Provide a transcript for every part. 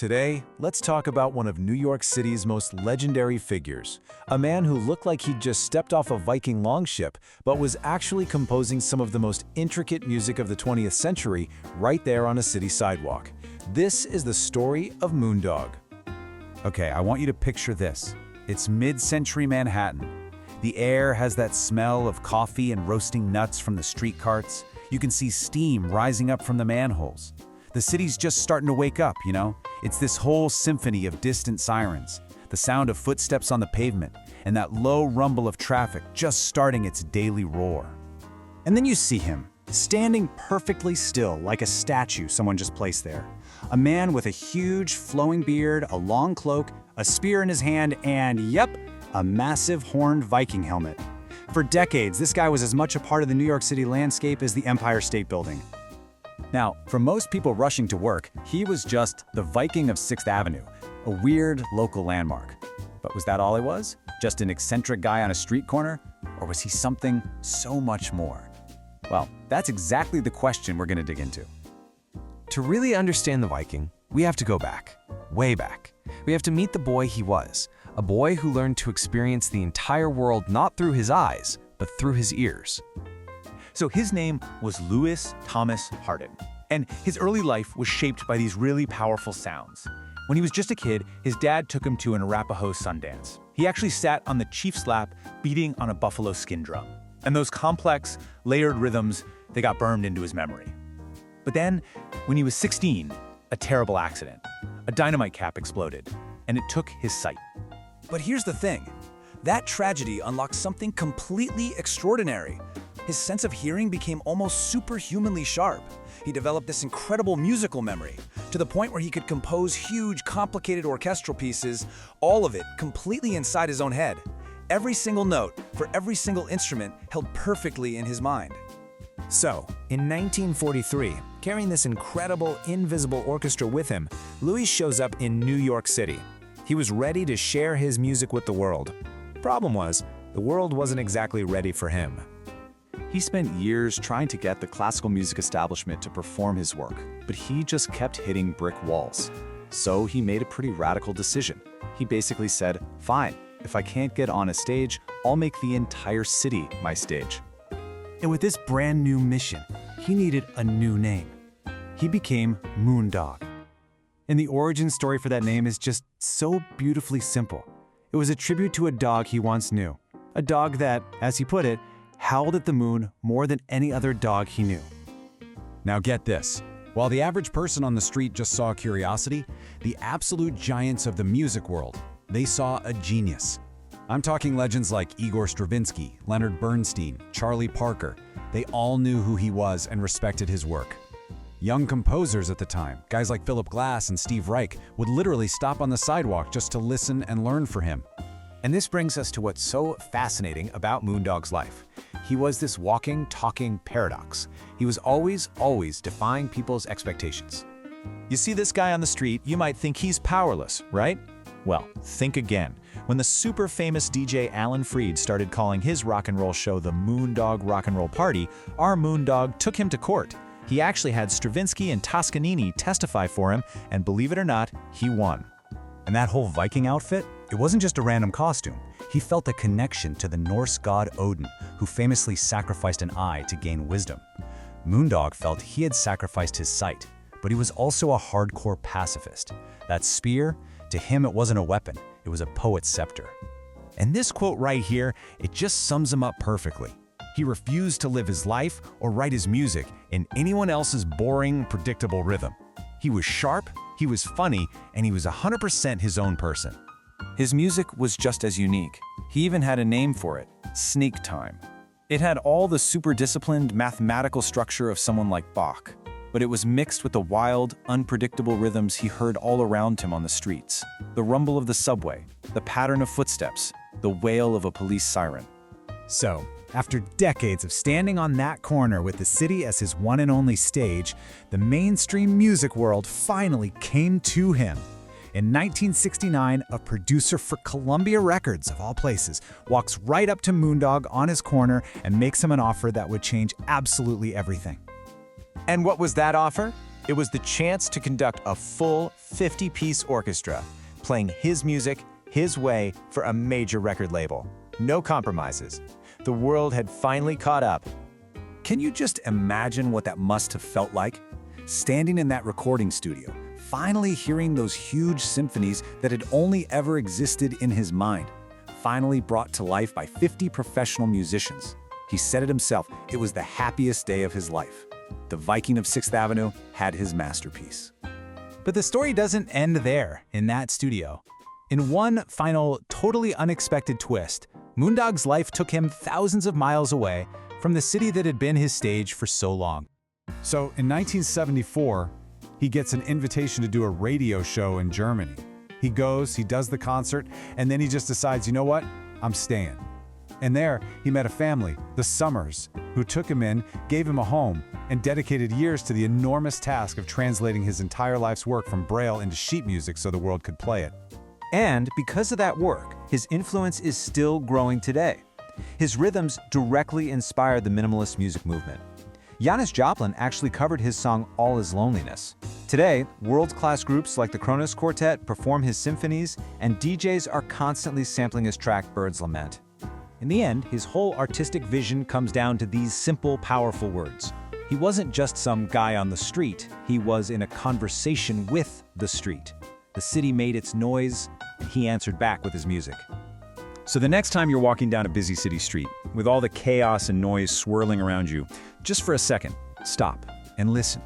Today, let's talk about one of New York City's most legendary figures, a man who looked like he'd just stepped off a Viking longship, but was actually composing some of the most intricate music of the 20th century right there on a city sidewalk. This is the story of Moondog. Okay, I want you to picture this. It's mid-century Manhattan. The air has that smell of coffee and roasting nuts from the street carts. You can see steam rising up from the manholes. The city's just starting to wake up, you know? It's this whole symphony of distant sirens, the sound of footsteps on the pavement, and that low rumble of traffic just starting its daily roar. And then you see him, standing perfectly still like a statue someone just placed there. A man with a huge flowing beard, a long cloak, a spear in his hand, and yep, a massive horned Viking helmet. For decades, this guy was as much a part of the New York City landscape as the Empire State Building. Now, for most people rushing to work, he was just the Viking of 6th Avenue, a weird local landmark. But was that all he was? Just an eccentric guy on a street corner? Or was he something so much more? Well, that's exactly the question we're going to dig into. To really understand the Viking, we have to go back, way back. We have to meet the boy he was, a boy who learned to experience the entire world not through his eyes, but through his ears. So his name was Louis Thomas Hardin, and his early life was shaped by these really powerful sounds. When he was just a kid, his dad took him to an Arapaho Sundance. He actually sat on the chief's lap, beating on a buffalo skin drum. And those complex, layered rhythms, they got burned into his memory. But then, when he was 16, a terrible accident. A dynamite cap exploded, and it took his sight. But here's the thing. That tragedy unlocked something completely extraordinary. His sense of hearing became almost superhumanly sharp. He developed this incredible musical memory, to the point where he could compose huge, complicated orchestral pieces, all of it completely inside his own head. Every single note, for every single instrument, held perfectly in his mind. So, in 1943, carrying this incredible, invisible orchestra with him, Louis shows up in New York City. He was ready to share his music with the world. Problem was, the world wasn't exactly ready for him. He spent years trying to get the classical music establishment to perform his work, but he just kept hitting brick walls. So he made a pretty radical decision. He basically said, fine, if I can't get on a stage, I'll make the entire city my stage. And with this brand new mission, he needed a new name. He became Moondog. And the origin story for that name is just so beautifully simple. It was a tribute to a dog he once knew. A dog that, as he put it, howled at the moon more than any other dog he knew. Now get this. While the average person on the street just saw curiosity, the absolute giants of the music world, they saw a genius. I'm talking legends like Igor Stravinsky, Leonard Bernstein, Charlie Parker. They all knew who he was and respected his work. Young composers at the time, guys like Philip Glass and Steve Reich, would literally stop on the sidewalk just to listen and learn from him. And this brings us to what's so fascinating about Moondog's life. He was this walking, talking paradox. He was always defying people's expectations. You see this guy on the street, you might think he's powerless, right? Well, think again. When the super famous DJ Alan Freed started calling his rock and roll show the Moondog Rock and Roll Party, our Moondog took him to court. He actually had Stravinsky and Toscanini testify for him, and believe it or not, he won. And that whole Viking outfit, it wasn't just a random costume. He felt a connection to the Norse god Odin, who famously sacrificed an eye to gain wisdom. Moondog felt he had sacrificed his sight, but he was also a hardcore pacifist. That spear, to him it wasn't a weapon, it was a poet's scepter. And this quote right here, it just sums him up perfectly. He refused to live his life or write his music in anyone else's boring, predictable rhythm. He was sharp, he was funny, and he was 100% his own person. His music was just as unique. He even had a name for it, snaketime. It had all the super disciplined mathematical structure of someone like Bach, but it was mixed with the wild, unpredictable rhythms he heard all around him on the streets. The rumble of the subway, the pattern of footsteps, the wail of a police siren. So, after decades of standing on that corner with the city as his one and only stage, the mainstream music world finally came to him. In 1969, a producer for Columbia Records, of all places, walks right up to Moondog on his corner and makes him an offer that would change absolutely everything. And what was that offer? It was the chance to conduct a full 50-piece orchestra, playing his music, his way, for a major record label. No compromises. The world had finally caught up. Can you just imagine what that must have felt like? Standing in that recording studio, finally hearing those huge symphonies that had only ever existed in his mind, finally brought to life by 50 professional musicians. He said it himself, it was the happiest day of his life. The Viking of 6th Avenue had his masterpiece. But the story doesn't end there, in that studio. In one final, totally unexpected twist, Moondog's life took him thousands of miles away from the city that had been his stage for so long. So in 1974, he gets an invitation to do a radio show in Germany. He goes, he does the concert, and then he just decides, you know what? I'm staying. And there, he met a family, the Summers, who took him in, gave him a home, and dedicated years to the enormous task of translating his entire life's work from Braille into sheet music so the world could play it. And because of that work, his influence is still growing today. His rhythms directly inspired the minimalist music movement. Janis Joplin actually covered his song All Is Loneliness. Today, world-class groups like the Kronos Quartet perform his symphonies, and DJs are constantly sampling his track Bird's Lament. In the end, his whole artistic vision comes down to these simple, powerful words. He wasn't just some guy on the street, he was in a conversation with the street. The city made its noise, and he answered back with his music. So the next time you're walking down a busy city street, with all the chaos and noise swirling around you, just for a second, stop and listen.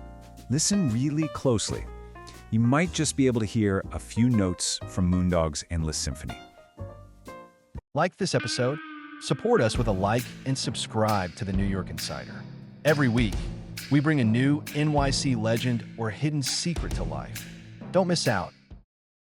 Listen really closely. You might just be able to hear a few notes from Moondog's Endless Symphony. Like this episode? Support us with a like and subscribe to the New York Insider. Every week, we bring a new NYC legend or hidden secret to life. Don't miss out.